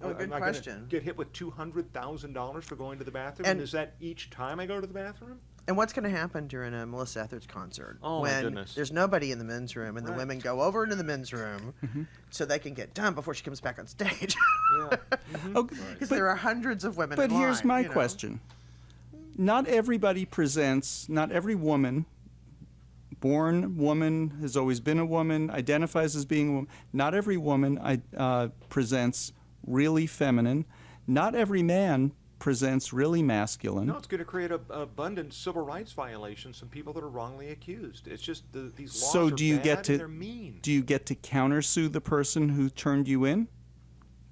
Oh, good question. Get hit with $200,000 for going to the bathroom? And is that each time I go to the bathroom? And what's going to happen during a Melissa Etheridge concert? Oh, my when goodness. There's nobody in the men's room and the women go over into the men's room so they can get done before she comes back on stage. Yeah. Because there are hundreds of women But in here's line, my question. Not everybody presents, not every woman, born woman, has always been a woman, identifies as being a woman, not every woman presents really feminine. Not every man presents really masculine. No, it's going to create abundant civil rights violations from people that are wrongly accused. It's just these laws are bad and they're mean. Do you get to countersue the person who turned you in?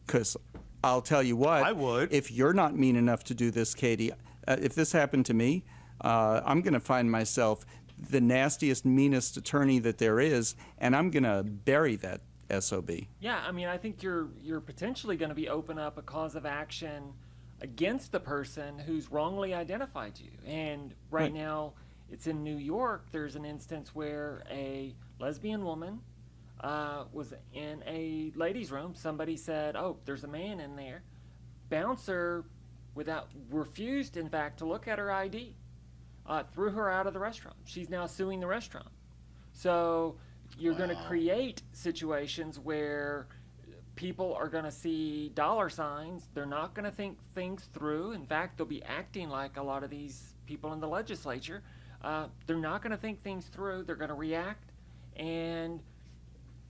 Because I'll tell you what. I would. If you're not mean enough to do this, Katie, if this happened to me, I'm going to find myself the nastiest, meanest attorney that there is, and I'm going to bury that SOB. Yeah, I mean, I think you're potentially going to be open up a cause of action against the person who's wrongly identified you. And right now, it's in New York. There's an instance where a lesbian woman was in a ladies' room. Somebody said, "Oh, there's a man in there." Bouncer refused, in fact, to look at her ID, threw her out of the restaurant. She's now suing the restaurant. So you're going to create situations where people are going to see dollar signs. They're not going to think things through. In fact, they'll be acting like a lot of these people in the legislature. They're not going to think things through. They're going to react. And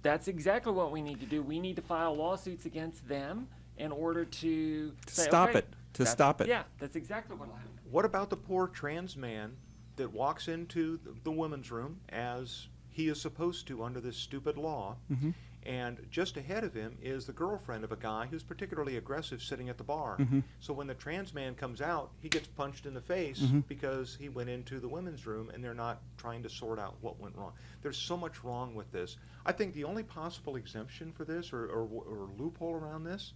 that's exactly what we need to do. We need to file lawsuits against them in order to stop it. Stop it. Yeah, that's exactly what will happen. What about the poor trans man that walks into the women's room as he is supposed to under this stupid law, and just ahead of him is the girlfriend of a guy who's particularly aggressive sitting at the bar. So when the trans man comes out, he gets punched in the face because he went into the women's room and they're not trying to sort out what went wrong. There's so much wrong with this. I think the only possible exemption for this or loophole around this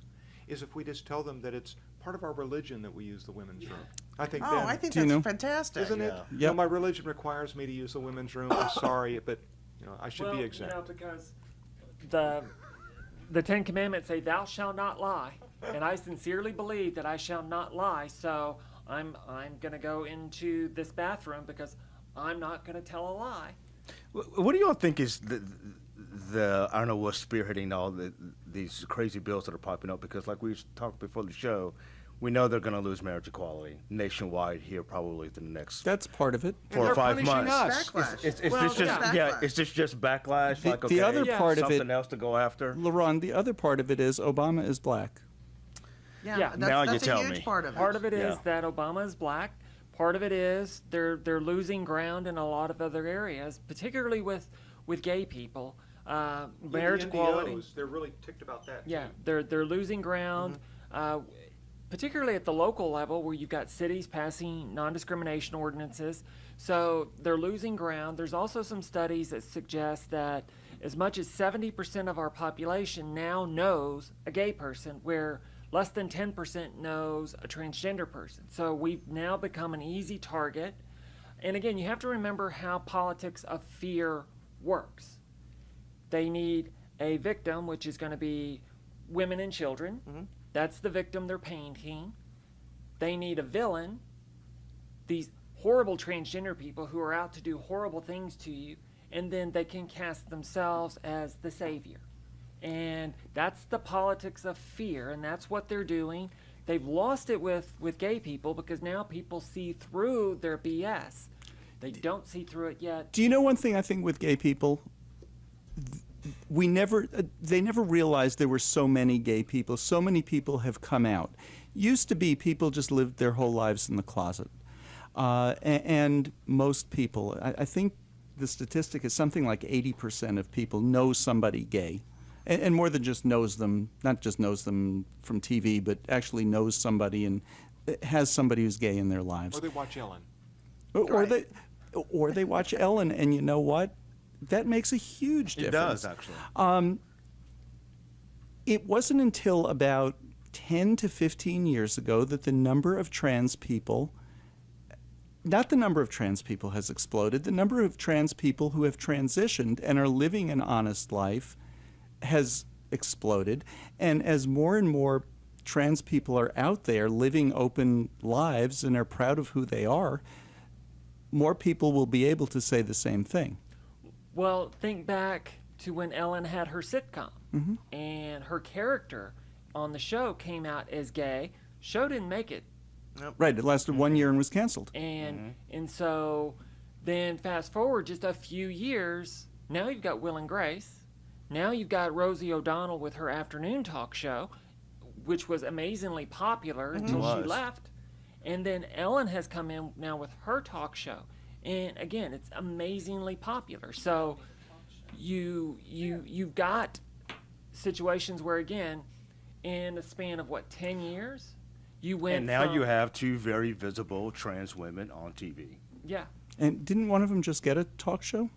is if we just tell them that it's part of our religion that we use the women's room. I think I think that's fantastic. Isn't it? Yeah. My religion requires me to use the women's room. I'm sorry, but I should be exempt. Because the Ten Commandments say, "Thou shalt not lie," and I sincerely believe that I shall not lie. So I'm going to go into this bathroom because I'm not going to tell a lie. What do y'all think is the I don't know what's spearheading all these crazy bills that are popping up? Because like we talked before the show, we know they're going to lose marriage equality nationwide here probably within the next That's part of it. 4 or 5 months. Backlash. Is this just backlash? The other part of it, something else to go after? Lerone, the other part of it is Obama is black. Yeah. Now that's you a tell huge me. part of it. Part of it is that Obama is black. Part of it is they're losing ground in a lot of other areas, particularly with gay people. Marriage the equality. NDOs, they're really ticked about that. Yeah, too. they're losing ground. particularly at the local level where you've got cities passing non-discrimination ordinances. So they're losing ground. There's also some studies that suggest that as much as 70% of our population now knows a gay person, where less than 10% knows a transgender person. So we've now become an easy target. And again, you have to remember how politics of fear works. They need a victim, which is going to be women and children. That's the victim they're painting. They need a villain, these horrible transgender people who are out to do horrible things to you, and then they can cast themselves as the savior. And that's the politics of fear, and that's what they're doing. They've lost it with gay people because now people see through their BS. They don't see through it yet. Do you know one thing I think with gay people? They never realized there were so many gay people. So many people have come out. Used to be people just lived their whole lives in the closet. And most people, I think the statistic is something like 80% of people know somebody gay. And more than just knows them, not just knows them from TV, but actually knows somebody and has somebody who's gay in their lives. Or they watch Ellen. Or they watch Ellen, and you know what? That makes a huge difference. It does, actually. It wasn't until about 10 to 15 years ago that the number of trans people, not the number of trans people has exploded, the number of trans people who have transitioned and are living an honest life has exploded. And as more and more trans people are out there living open lives and are proud of who they are, more people will be able to say the same thing. Well, think back to when Ellen had her sitcom, and her character on the show came out as gay. Show didn't make it. Right, it lasted 1 year and was canceled. And so then fast forward just a few years, now you've got Will and Grace. Now you've got Rosie O'Donnell with her afternoon talk show, which was amazingly popular until she left. And then Ellen has come in now with her talk show. And again, it's amazingly popular. So you've got situations where, again, in the span of 10 years, you went. And now you have two very visible trans women on TV. Yeah. And didn't one of them just get a talk show?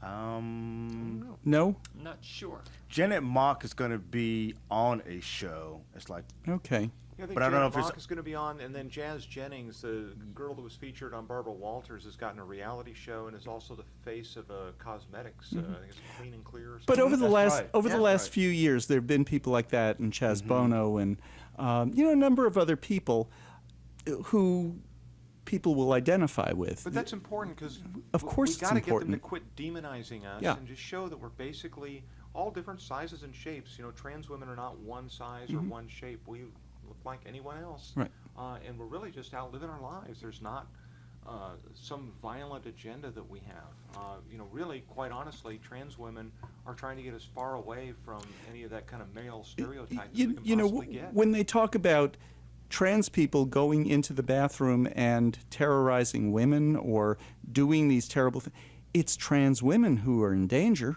No? I'm not sure. Janet Mock is going to be on a show. It's like, okay. Yeah, I think but I don't know if Mock it's is going to be on, and then Jazz Jennings, the girl that was featured on Barbara Walters, has gotten a reality show and is also the face of cosmetics. I think it's Clean and Clear. Or something. But over the That's last right. few years, there have been people like that, and Chaz Bono, and a number of other people who people will identify with. But that's important because Of course we it's got to get them to important. quit demonizing us and just show that we're basically all different sizes and shapes. You know, trans women are not one size or one shape. We look like anyone else. Right. And we're really just out living our lives. There's not some violent agenda that we have. Really, quite honestly, trans women are trying to get as far away from any of that kind of male stereotype as we can possibly get. When they talk about trans people going into the bathroom and terrorizing women or doing these terrible things, it's trans women who are in danger.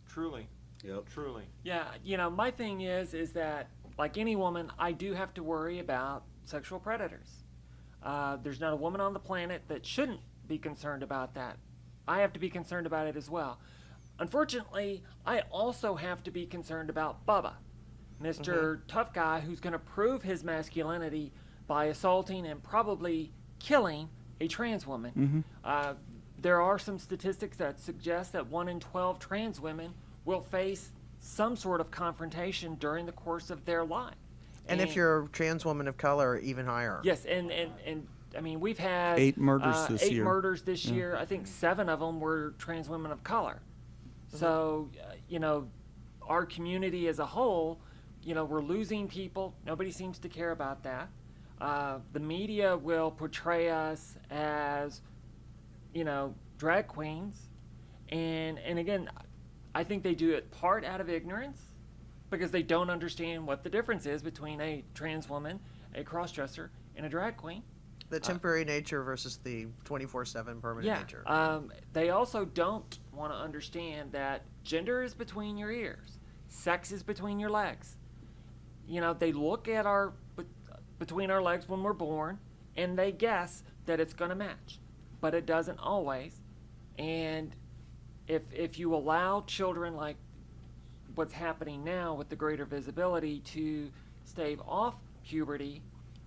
Truly. Yep. Truly. Yeah, my thing is that, like any woman, I do have to worry about sexual predators. There's not a woman on the planet that shouldn't be concerned about that. I have to be concerned about it as well. Unfortunately, I also have to be concerned about Bubba, Mr. Tough Guy, who's going to prove his masculinity by assaulting and probably killing a trans woman. There are some statistics that suggest that 1 in 12 trans women will face some sort of confrontation during the course of their life. And if you're a trans woman of color, even higher. Yes, and I mean, we've had 8 murders this year. 8 murders this year. I think 7 of them were trans women of color. So, our community as a whole, we're losing people. Nobody seems to care about that. The media will portray us as, drag queens. And again, I think they do it part out of ignorance because they don't understand what the difference is between a trans woman, a cross-dresser, and a drag queen. The temporary nature versus the 24/7 permanent nature. They also don't want to understand that gender is between your ears. Sex is between your legs. they look at between our legs when we're born, and they guess that it's going to match, but it doesn't always. And if you allow children, like what's happening now with the greater visibility, to stave off puberty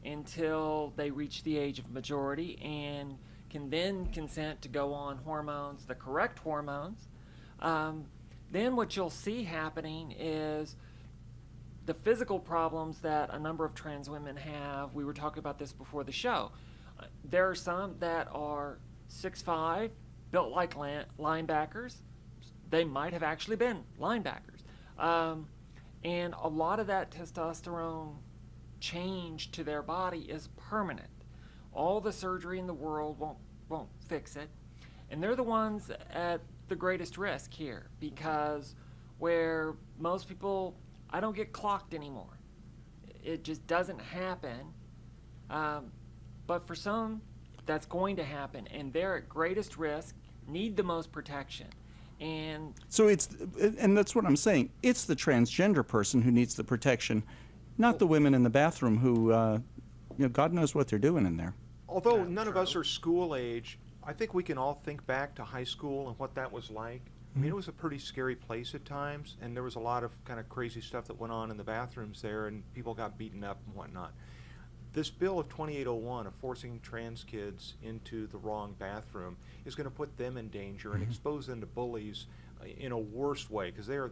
until they reach the age of majority and can then consent to go on hormones, the correct hormones, then what you'll see happening is the physical problems that a number of trans women have. We were talking about this before the show. There are some that are 6'5", built like linebackers. They might have actually been linebackers. And a lot of that testosterone change to their body is permanent. All the surgery in the world won't fix it. And they're the ones at the greatest risk here, because where most people, I don't get clocked anymore. It just doesn't happen. But for some, that's going to happen, and they're at greatest risk, need the most protection. And so and that's what I'm saying. It's the transgender person who needs the protection, not the women in the bathroom who, God knows what they're doing in there. Although none of us are school age, I think we can all think back to high school and what that was like. I mean, it was a pretty scary place at times, and there was a lot of kind of crazy stuff that went on in the bathrooms there, and people got beaten up and whatnot. This bill of 2801 of forcing trans kids into the wrong bathroom is going to put them in danger and expose them to bullies in a worse way, because they are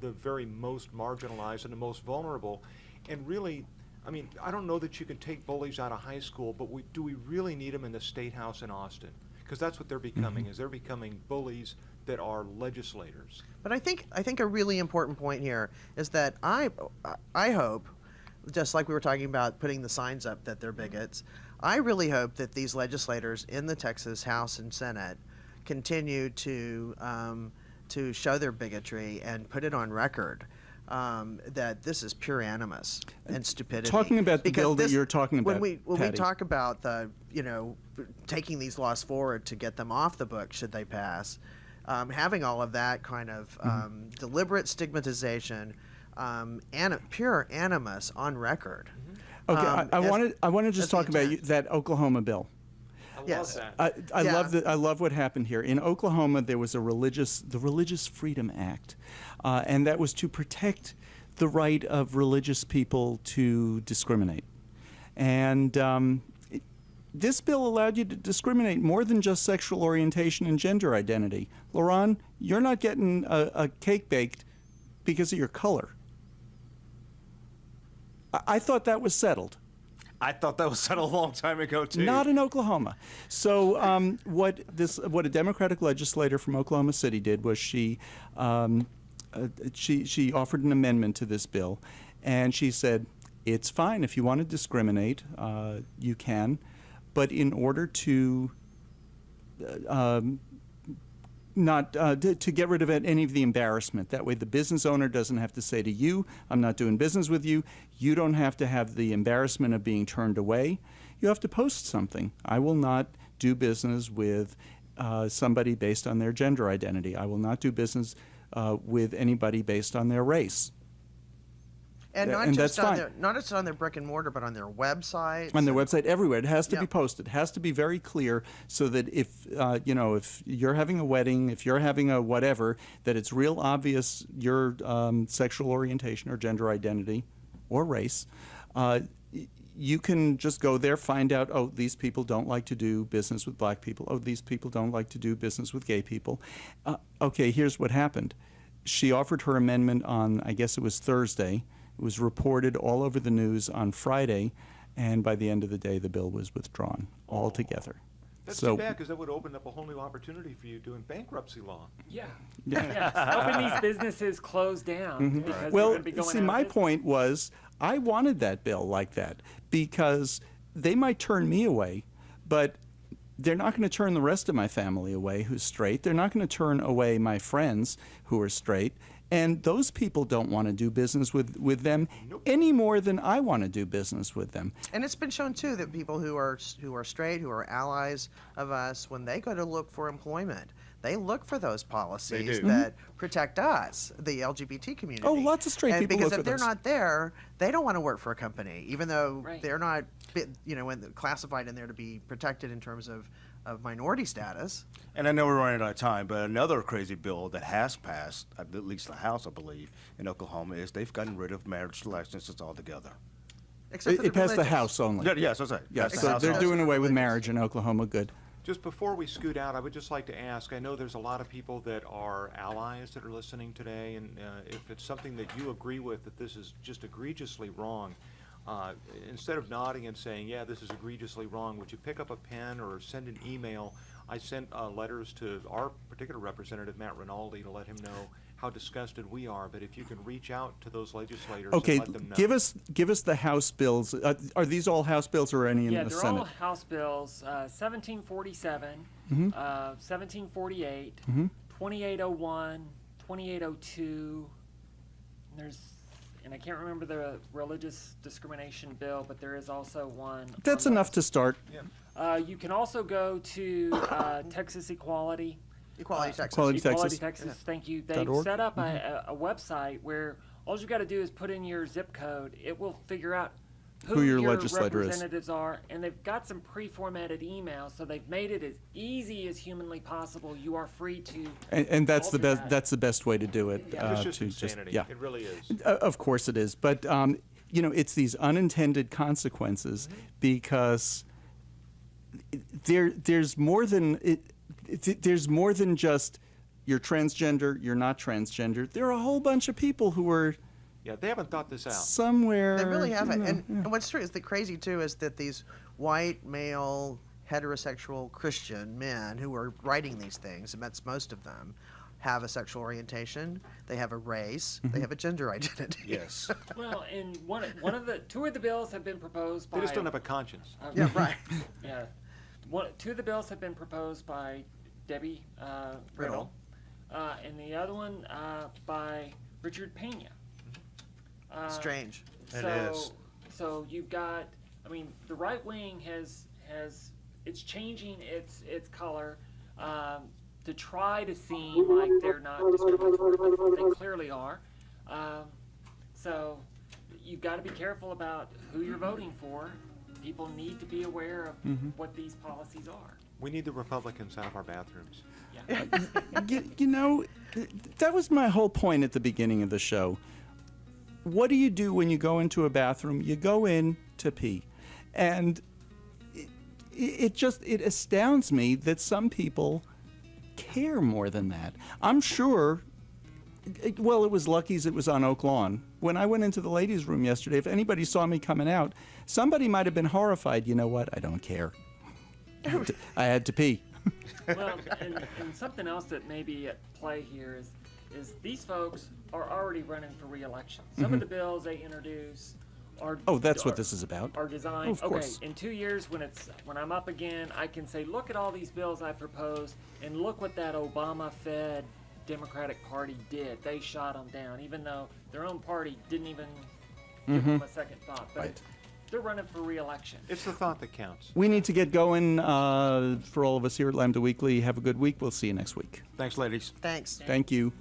the very most marginalized and the most vulnerable. And really, I mean, I don't know that you can take bullies out of high school, but do we really need them in the State House in Austin? Because that's what they're becoming, is they're becoming bullies that are legislators. But I think a really important point here is that I hope, just like we were talking about putting the signs up that they're bigots, I really hope that these legislators in the Texas House and Senate continue to show their bigotry and put it on record that this is pure animus and stupidity. Talking about the bill that you're talking about, when we talk about taking these laws forward to get them off the book should they pass, having all of that kind of deliberate stigmatization, pure animus on record. Okay, I want to just talk about that Oklahoma bill. I love that. I love what happened here. In Oklahoma, there was the Religious Freedom Act, and that was to protect the right of religious people to discriminate. And this bill allowed you to discriminate more than just sexual orientation and gender identity. Lerone, you're not getting a cake baked because of your color. I thought that was settled. I thought that was settled a long time ago, too. Not in Oklahoma. So what a Democratic legislator from Oklahoma City did was she offered an amendment to this bill, and she said, it's fine if you want to discriminate, you can, but in order to to get rid of any of the embarrassment. That way the business owner doesn't have to say to you, I'm not doing business with you. You don't have to have the embarrassment of being turned away. You have to post something. I will not do business with somebody based on their gender identity. I will not do business with anybody based on their race. And not just on their brick and mortar, but on their website. On their website, everywhere. It has to be posted. It has to be very clear, so that if if you're having a wedding, if you're having a whatever, that it's real obvious your sexual orientation or gender identity or race. You can just go there, find out, oh, these people don't like to do business with black people. Oh, these people don't like to do business with gay people. Okay, here's what happened. She offered her amendment on, I guess it was Thursday. It was reported all over the news on Friday, and by the end of the day, the bill was withdrawn altogether. That's too bad, because that would open up a whole new opportunity for you doing bankruptcy law. Yeah. Helping these businesses close down. Because Well, they're gonna be going see, out of my business. point was I wanted that bill like that because they might turn me away, but they're not going to turn the rest of my family away who's straight. They're not going to turn away my friends who are straight. And those people don't want to do business with them any more than I want to do business with them. And it's been shown too that people who are straight, who are allies of us, when they go to look for employment, they look for those policies do. that protect us, the LGBT community. Oh, lots of straight people because look if for they're those. not there, they don't want to work for a company, even though Right. they're not, when they're classified in there to be protected in terms of minority status. And I know we're running out of time, but another crazy bill that has passed, at least the House, I believe, in Oklahoma, is they've gotten rid of marriage licenses altogether. Except for It passed the religious. House only. Yes, that's right. Yeah, That's the so House they're only. doing away with Religious. marriage in Oklahoma. Good. Just before we scoot out, I would just like to ask, I know there's a lot of people that are allies that are listening today, and if it's something that you agree with, that this is just egregiously wrong, instead of nodding and saying, yeah, this is egregiously wrong, would you pick up a pen or send an email? I sent letters to our particular representative, Matt Rinaldi, to let him know how disgusted we are, but if you can reach out to those legislators Okay, and let them know. give us the House bills. Are these all House bills or any in Yeah, the they're Senate? all House bills. 1747, 1748, 2801, 2802. And I can't remember the religious discrimination bill, but there is also one. That's on enough to those. start. You can also go to Texas Equality. Equality Texas. Equality Equality Texas. Texas, thank you. They've .org? set up a website where all you got to do is put in your zip code. It will figure out Who your legislator is. representatives are, and they've got some pre-formatted emails, so they've made it as easy as humanly possible. You are free to. And that's the alter best. that. That's the best way to do it. Yeah. It's just to insanity. yeah. It really is. Of course it is, but it's these unintended consequences because there's more than there's more than just you're transgender, you're not transgender. There are a whole bunch of people who are Yeah, they haven't thought this out. somewhere. They really haven't. you know, And what's true is the crazy too is that these white male heterosexual Christian men who are writing these things, and that's most of them, have a sexual orientation, they have a race, they have a gender identity. Yes. Well, and two of the bills have been proposed by. They just don't have a conscience. Yeah, right. Yeah, two of the bills have been proposed by Debbie Riddle, and the other one by Richard Pena. Strange. It So, is. so you've got, I mean, the right wing has it's changing its color to try to seem like they're not discriminatory, but they clearly are. So you've got to be careful about who you're voting for. People need to be aware of what these policies are. We need the Republicans out of our bathrooms. That was my whole point at the beginning of the show. What do you do when you go into a bathroom? You go in to pee. And it astounds me that some people care more than that. I'm sure, well, it was Lucky's, it was on Oak Lawn. When I went into the ladies' room yesterday, if anybody saw me coming out, somebody might have been horrified. You know what? I don't care. I had to pee. Well, and something else that may be at play here is these folks are already running for re-election. Some of the bills they introduce are That's what this is about. Are designed. Of course. Okay, in 2 years when I'm up again, I can say, look at all these bills I proposed, and look what that Obama-fed Democratic Party did. They shot them down, even though their own party didn't even give them a second thought. But Right. they're running for re-election. It's the thought that counts. We need to get going. For all of us here at Lambda Weekly, have a good week. We'll see you next week. Thanks, ladies. Thanks. Thank you.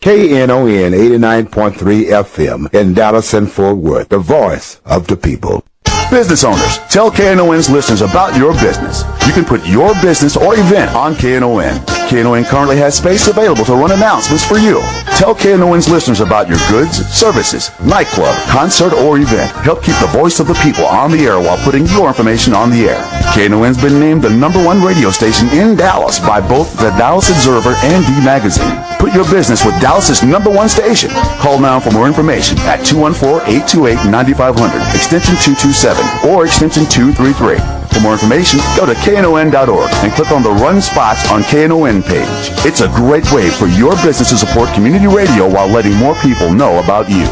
KNON 89.3 FM in Dallas and Fort Worth, the voice of the people. Business owners, tell KNON's listeners about your business. You can put your business or event on KNON. KNON currently has space available to run announcements for you. Tell KNON's listeners about your goods, services, nightclub, concert, or event. Help keep the voice of the people on the air while putting your information on the air. KNON's been named the #1 radio station in Dallas by both the Dallas Observer and D Magazine. Put your business with Dallas's #1 station. Call now for more information at 214-828-9500, extension 227, or extension 233. For more information, go to KNON.org and click on the Run Spots on KNON page. It's a great way for your business to support community radio while letting more people know about you.